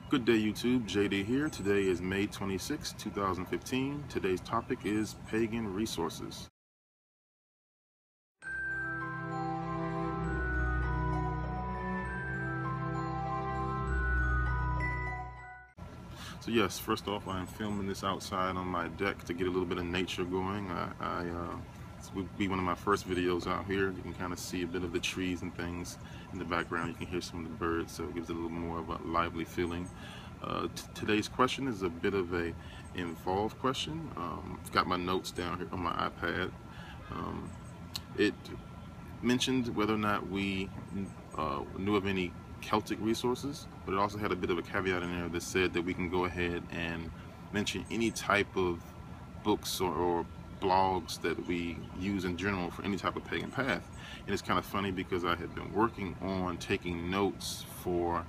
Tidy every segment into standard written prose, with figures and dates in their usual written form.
Good day, YouTube. JD here. Today is May 26, 2015. Today's topic is pagan resources. So yes, first off, I am filming this outside on my deck to get a little bit of nature going. This would be one of my first videos out here. You can kind of see a bit of the trees and things in the background. You can hear some of the birds, so it gives it a little more of a lively feeling. Today's question is a bit of a involved question. I've got my notes down here on my iPad. It mentioned whether or not we knew of any Celtic resources, but it also had a bit of a caveat in there that said that we can go ahead and mention any type of books or blogs that we use in general for any type of pagan path. And it's kind of funny because I had been working on taking notes for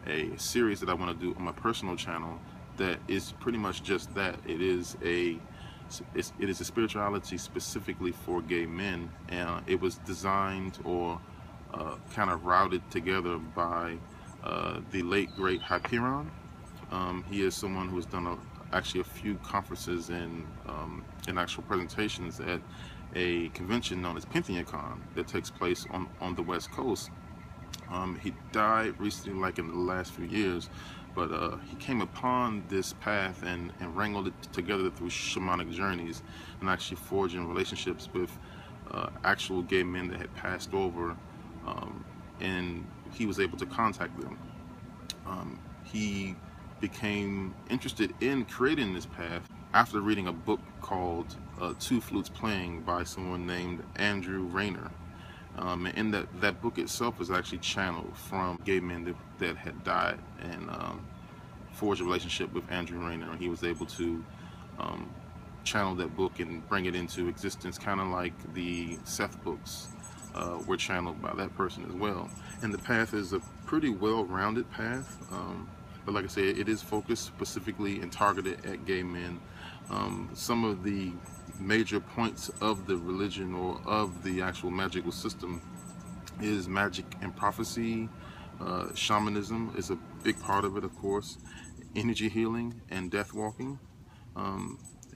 a series that I want to do on my personal channel that is pretty much just that. It is a spirituality specifically for gay men, and it was designed or kind of routed together by the late great Hyperion. He is someone who has done actually a few conferences and actual presentations at a convention known as Pantheon that takes place on the West Coast. He died recently, like in the last few years, but he came upon this path and wrangled it together through shamanic journeys and actually forging relationships with actual gay men that had passed over, and he was able to contact them. He became interested in creating this path after reading a book called Two Flutes Playing by someone named Andrew Rayner. And that book itself was actually channeled from gay men that had died and forged a relationship with Andrew Rayner, and he was able to channel that book and bring it into existence, kind of like the Seth books were channeled by that person as well. And the path is a pretty well-rounded path, but like I said, it is focused specifically and targeted at gay men. Some of the major points of the religion or of the actual magical system is magic and prophecy. Shamanism is a big part of it, of course. Energy healing and death walking.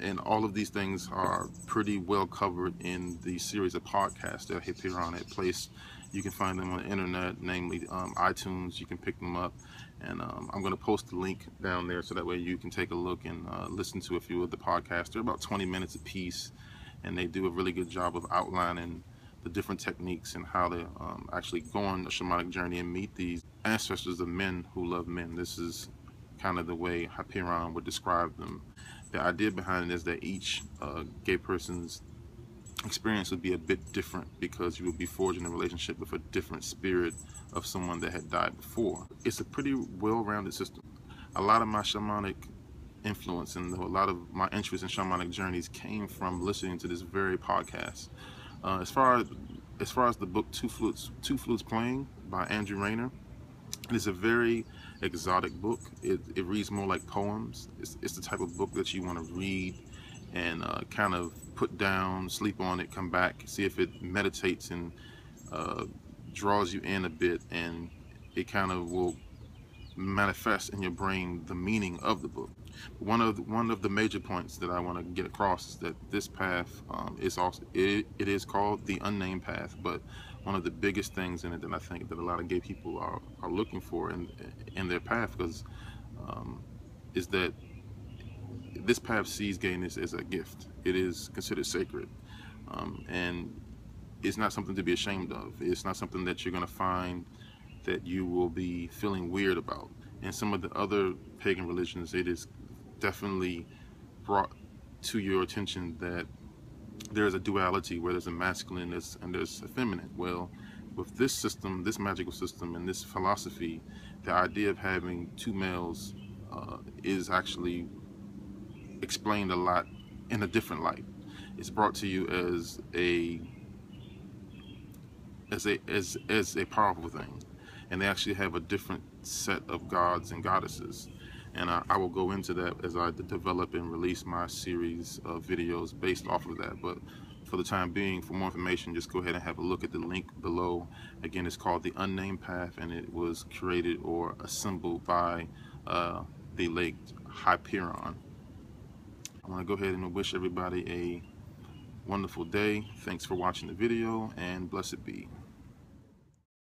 And all of these things are pretty well covered in the series of podcasts that Hyperion had placed. You can find them on the internet, namely iTunes. You can pick them up, and I'm going to post the link down there so that way you can take a look and listen to a few of the podcasts. They're about 20 minutes a piece, and they do a really good job of outlining the different techniques and how to actually go on a shamanic journey and meet these ancestors of men who love men. This is kind of the way Hyperion would describe them. The idea behind it is that each gay person's experience would be a bit different because you would be forging a relationship with a different spirit of someone that had died before. It's a pretty well-rounded system. A lot of my shamanic influence and a lot of my interest in shamanic journeys came from listening to this very podcast. As far as the book Two Flutes Playing by Andrew Rayner, it is a very exotic book. It reads more like poems. It's the type of book that you want to read and kind of put down, sleep on it, come back, see if it meditates and draws you in a bit, and it kind of will manifest in your brain the meaning of the book. One of the major points that I want to get across is that this path is also it is called the unnamed path, but one of the biggest things in it that I think that a lot of gay people are looking for in their path is that this path sees gayness as a gift. It is considered sacred, and it's not something to be ashamed of. It's not something that you're going to find that you will be feeling weird about. In some of the other pagan religions, it is definitely brought to your attention that there's a duality where there's a masculine and there's a feminine. Well, with this system, this magical system, and this philosophy, the idea of having two males is actually explained a lot in a different light. It's brought to you as a powerful thing, and they actually have a different set of gods and goddesses, and I will go into that as I develop and release my series of videos based off of that. But for the time being, for more information, just go ahead and have a look at the link below. Again, it's called The Unnamed Path, and it was created or assembled by the lake Hyperion. I want to go ahead and wish everybody a wonderful day. Thanks for watching the video, and blessed be.